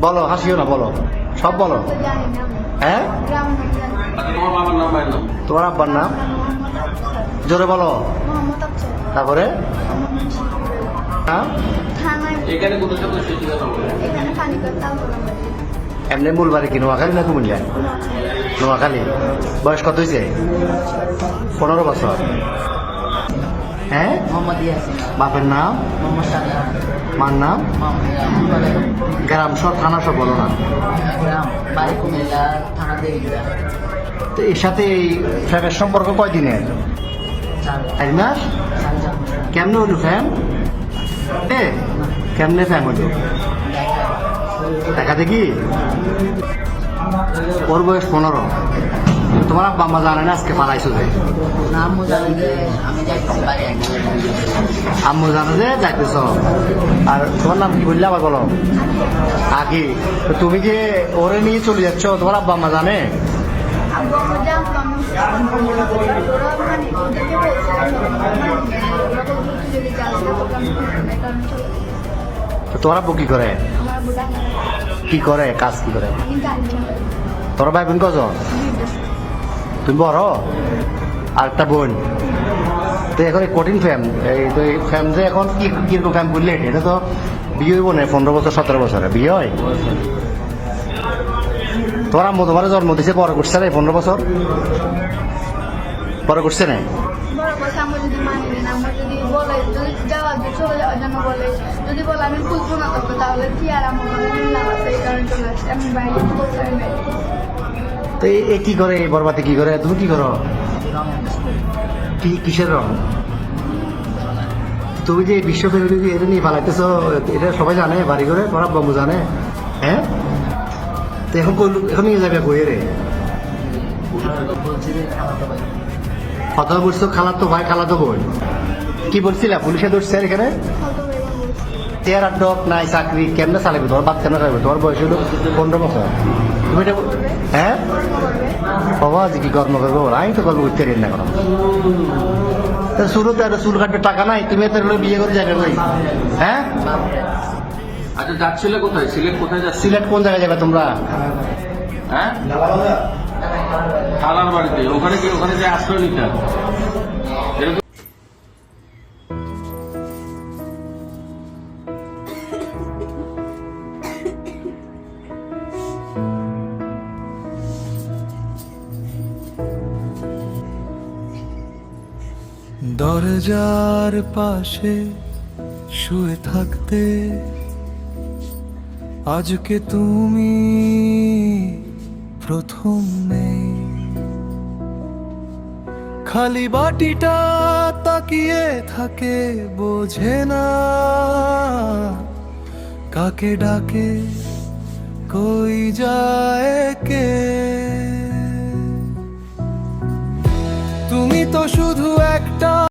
বলো, হাসিও না, বলো, সব বলো। হ্যাঁ, তোমার আব্বার নাম জোরে বলো। তারপরে এমনি মূল বাড়ি কি নোয়াখালী না কুমিল্লা? নোয়াখালী। বয়স কত হয়েছে? 15 বছর। হ্যাঁ, বাপের নাম, মার নাম, গ্রাম সব, থানা সব বলো না। তো এর সাথে এই ফ্যামের সম্পর্ক কয়দিনের? 1 মাস। কেমনে হলো ফ্যাম? কেমনে ফ্যাম হলো? দেখা দেখি। ওর বয়স 15। তোমার আব্বা আম্মা জানে না আজকে পালাইছো যে? আম্মু জানে যে যাইতেছ। আর তোমার নাম কি বললে আবার বলো আগে। তুমি যে ওরে নিয়ে চলে যাচ্ছ, তোমার আব্বা আম্মা জানে? তোমার আব্বু কি করে? কি করে কাজ, কি করে? তোর ভাই বোন কজন? তুমি বড়? আর একটা বোন। তো এখন কঠিন ফ্যাম, এই তো ফ্যাম যে এখন কি কিরকম ফ্যাম করলে? এটা তো বিয়ে হইব না 15 বছর 17 বছরে বিয়ে হয়। তোমার আম্মু তোমার জন্ম দিছে বড় করছে না 15 বছর? বড় করছে না? তো এ কি করে, এই বরবাদে কি করে? তুমি কি করো? কিসের রং? তুমি যে বিশ্ব ফেরি এটা নিয়ে পালাইতেছ, এটা সবাই জানে? বাড়ি করে তোমার আব্বু জানে? হ্যাঁ, তো এখন এখন নিয়ে যাবে বইয়ে রে? কথা বলছো খালাতো ভাই, খালাতো বোন। কি বলছিলা? পুলিশে ধরছে এখানে? চেয়ার আর ডক নাই, চাকরি কেমনে চালাবে? তোমার বাদ কেন চালাবে? তোমার বয়স হলো 15 বছর। তুমি এটা হ্যাঁ বাবা যে কি কর্ম করবো? আমি তো কর্ম করতে না কোনো। শুরু তো একটা চুল কাটবে টাকা নাই, তুমি এত বিয়ে করে যাবে ভাই? হ্যাঁ, আচ্ছা যাচ্ছিলে কোথায়? সিলেট কোথায় যাচ্ছিলে? সিলেট কোন জায়গায় যাবে তোমরা? হ্যাঁ, খালার বাড়িতে। ওখানে কি, ওখানে যে আশ্রয় নিতে দরজার পাশে শুয়ে থাকতে আজকে তুমি প্রথম নেই। খালি বাটিটা তাকিয়ে থাকে, বোঝে না কাকে ডাকে, কই যায় কে।